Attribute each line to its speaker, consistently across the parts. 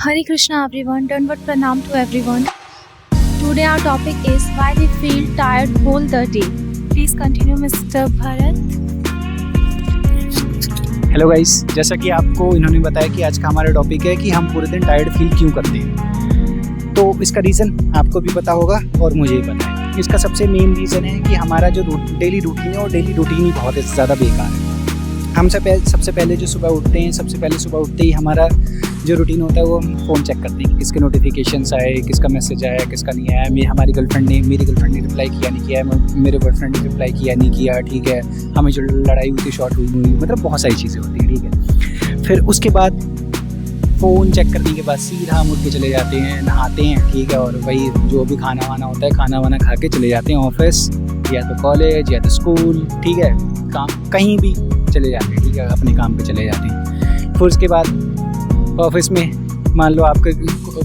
Speaker 1: Hare Krishna everyone, Dandavat Pranam to everyone. Today our topic is why we feel tired whole the day. Please continue Mr. Bharat.
Speaker 2: Hello guys, जैसा कि आपको इन्होंने बताया कि आज का हमारा टॉपिक है कि हम पूरे दिन टायर्ड फील क्यों करते हैं। तो इसका रीज़न आपको भी पता होगा और मुझे भी पता है। इसका सबसे मेन रीज़न है कि हमारा जो डेली रूटीन है वो डेली रूटीन ही बहुत ज़्यादा बेकार है। हम सबसे पहले जो सुबह उठते हैं, सबसे पहले सुबह उठते ही हमारा जो रूटीन होता है वो हम फ़ोन चेक करते हैं कि किसके नोटिफिकेशंस आए, किसका मैसेज आया, किसका नहीं आया। मेरी गर्लफ्रेंड ने रिप्लाई किया नहीं किया, मेरे बॉयफ्रेंड ने रिप्लाई किया नहीं किया, ठीक है। हमें जो लड़ाई हुई थी शॉर्ट हुई, मतलब बहुत सारी चीज़ें होती हैं, ठीक है। फिर उसके बाद फ़ोन चेक करने के बाद सीधा हम उठ के चले जाते हैं, नहाते हैं, ठीक है। और वही जो भी खाना वाना होता है, खाना वाना खा के चले जाते हैं ऑफिस या तो कॉलेज या तो स्कूल, ठीक है। काम कहीं भी चले जाते हैं, ठीक है, अपने काम पे चले जाते हैं। फिर उसके बाद ऑफिस में मान लो आपके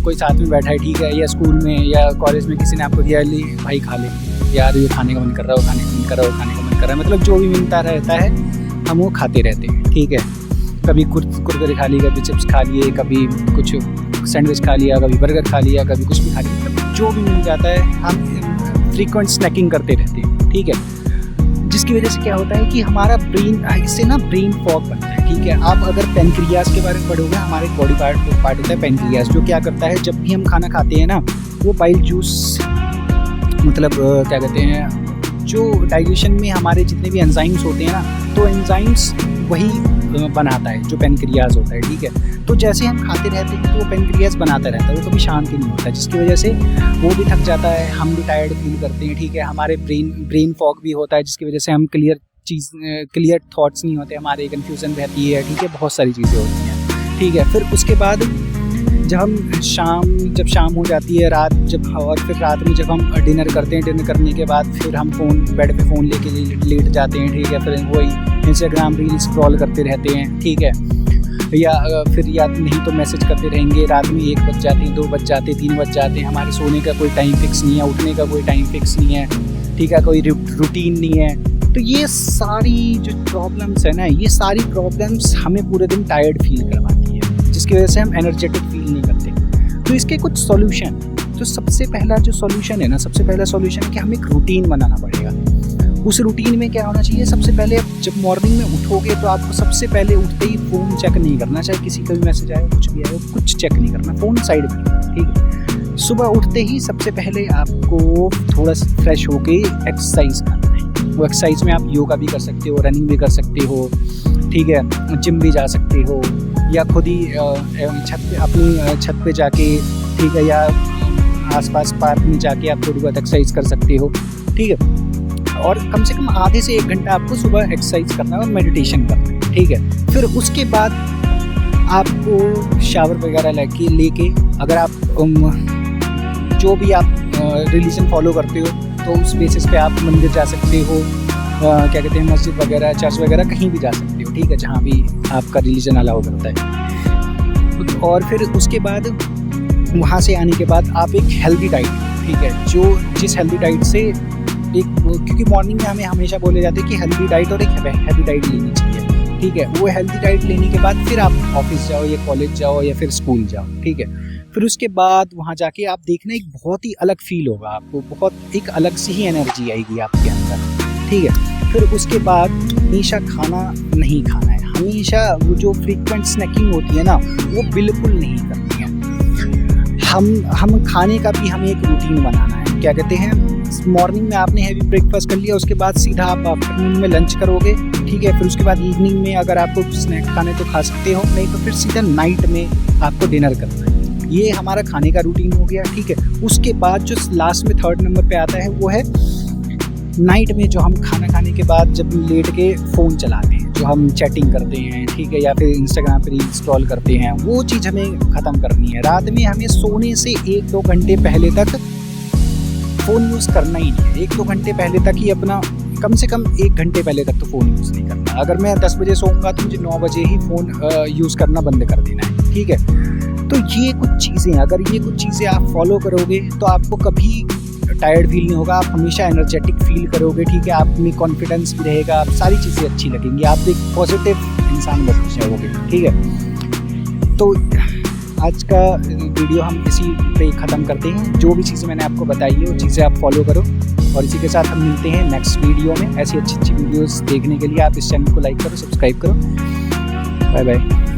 Speaker 2: कोई साथ में बैठा है, ठीक है, या स्कूल में या कॉलेज में किसी ने आपको दिया, ली भाई खा ले यार, ये खाने का मन कर रहा हो, खाने का मन कर रहा हो, खाने का मन कर रहा है, मतलब जो भी मिलता रहता है हम वो खाते रहते हैं, ठीक है। कभी कुरकुरे खा लिए, कभी चिप्स खा लिए, कभी कुछ सैंडविच खा लिया, कभी बर्गर खा लिया, कभी कुछ भी खा लिया, मतलब जो भी मिल जाता है हम फ्रीक्वेंट स्नैकिंग करते रहते हैं, ठीक है। जिसकी वजह से क्या होता है कि हमारा ब्रेन, इससे ना ब्रेन फॉग बनता है, ठीक है। आप अगर पेनक्रियास के बारे में पढ़ोगे, हमारे बॉडी पार्ट होता है पेनक्रियास, जो क्या करता है जब भी हम खाना खाते हैं ना, वो बाइल जूस, मतलब क्या कहते हैं, जो डाइजेशन में हमारे जितने भी एंजाइम्स होते हैं ना, तो एंजाइम्स वही बनाता है जो पेनक्रियास होता है, ठीक है। तो जैसे हम खाते रहते हैं तो वो पेनक्रियास बनाता रहता है, वो कभी शांति नहीं होता, जिसकी वजह से वो भी थक जाता है, हम भी टायर्ड फील करते हैं, ठीक है। हमारे ब्रेन फॉग भी होता है, जिसकी वजह से हम क्लियर थॉट्स नहीं होते, हमारे कन्फ्यूज़न रहती है, ठीक है, बहुत सारी चीज़ें होती हैं, ठीक है। फिर उसके बाद जब शाम हो जाती है, फिर रात में जब हम डिनर करते हैं, डिनर करने के बाद फिर हम बेड पे फ़ोन लेके लेट जाते हैं, ठीक है। फिर वही इंस्टाग्राम रील स्क्रॉल करते रहते हैं, ठीक है। या नहीं तो मैसेज करते रहेंगे, रात में 1 बज जाते हैं, 2 बज जाते हैं, 3 बज जाते हैं। हमारे सोने का कोई टाइम फिक्स नहीं है, उठने का कोई टाइम फिक्स नहीं है, ठीक है, कोई रूटीन नहीं है। तो ये सारी जो प्रॉब्लम्स है ना, ये सारी प्रॉब्लम्स हमें पूरे दिन टायर्ड फील करवाती है, जिसकी वजह से हम एनर्जेटिक फील नहीं करते। तो इसके कुछ सॉल्यूशन, तो सबसे पहला सॉल्यूशन है कि हमें एक रूटीन बनाना पड़ेगा। उस रूटीन में क्या होना चाहिए, सबसे पहले जब मॉर्निंग में उठोगे तो आपको सबसे पहले उठते ही फ़ोन चेक नहीं करना, चाहे किसी का भी मैसेज आए, कुछ भी आए, कुछ चेक नहीं करना, फ़ोन साइड में, ठीक है। सुबह उठते ही सबसे पहले आपको थोड़ा फ्रेश होके एक्सरसाइज करना है। वो एक्सरसाइज में आप योगा भी कर सकते हो, रनिंग भी कर सकते हो, ठीक है, जिम भी जा सकते हो, या खुद ही अपनी छत पे जाके, ठीक है, या आसपास पार्क में जाके आप थोड़ी बहुत एक्सरसाइज कर सकते हो, ठीक है। और कम से कम आधे से 1 घंटा आपको सुबह एक्सरसाइज करना है और मेडिटेशन करना है, ठीक है। फिर उसके बाद आपको शावर वगैरह लेके अगर आप जो भी आप रिलीजन फॉलो करते हो, तो उस बेसिस पे आप मंदिर जा सकते हो, क्या कहते हैं, मस्जिद वगैरह, चर्च वगैरह, कहीं भी जा सकते हो, ठीक है, जहाँ भी आपका रिलीजन अलाउ करता है। और फिर उसके बाद वहाँ से आने के बाद आप एक हेल्दी डाइट, ठीक है, जिस हेल्दी डाइट से क्योंकि मॉर्निंग में हमें हमेशा बोले जाते हैं कि हेल्दी डाइट और एक हैवी डाइट लेनी चाहिए, ठीक है। वो हेल्दी डाइट लेने के बाद फिर आप ऑफिस जाओ या कॉलेज जाओ या फिर स्कूल जाओ, ठीक है। फिर उसके बाद वहाँ जाके आप देखना एक बहुत ही अलग फील होगा आपको, बहुत एक अलग सी ही एनर्जी आएगी आपके अंदर, ठीक है। फिर उसके बाद हमेशा खाना नहीं खाना है, हमेशा वो जो फ्रीक्वेंट स्नैकिंग होती है ना, वो बिल्कुल नहीं करनी है। हम खाने का भी हमें एक रूटीन बनाना है, क्या कहते हैं, मॉर्निंग में आपने हैवी ब्रेकफास्ट कर लिया, उसके बाद सीधा आप आफ्टरनून में लंच करोगे, ठीक है। फिर उसके बाद इवनिंग में अगर आपको स्नैक खाने तो खा सकते हो, नहीं तो फिर सीधा नाइट में आपको डिनर करना है। ये हमारा खाने का रूटीन हो गया, ठीक है। उसके बाद जो लास्ट में 3rd नंबर पे आता है वो है नाइट में, जो हम खाना खाने के बाद जब लेट के फ़ोन चलाते हैं, जो हम चैटिंग करते हैं, ठीक है, या फिर इंस्टाग्राम पर रील स्क्रॉल करते हैं, वो चीज़ हमें ख़त्म करनी है। रात में हमें सोने से 1-2 घंटे पहले तक फ़ोन यूज़ करना ही नहीं है। 1-2 घंटे पहले तक ही अपना, कम से कम 1 घंटे पहले तक तो फ़ोन यूज़ नहीं करना। अगर मैं 10 बजे सोऊंगा तो मुझे 9 बजे ही फ़ोन यूज़ करना बंद कर देना है, ठीक है। तो ये कुछ चीज़ें, अगर ये कुछ चीज़ें आप फॉलो करोगे तो आपको कभी टायर्ड फील नहीं होगा, आप हमेशा एनर्जेटिक फील करोगे, ठीक है। आप में कॉन्फिडेंस भी रहेगा, सारी चीज़ें अच्छी लगेंगी, आप एक पॉजिटिव इंसान बन जाओगे, ठीक है। तो आज का वीडियो हम इसी पे ख़त्म करते हैं। जो भी चीज़ें मैंने आपको बताई है वो चीज़ें आप फॉलो करो, और इसी के साथ हम मिलते हैं नेक्स्ट वीडियो में। ऐसी अच्छी अच्छी वीडियोस देखने के लिए आप इस चैनल को लाइक करो, सब्सक्राइब करो। Bye bye.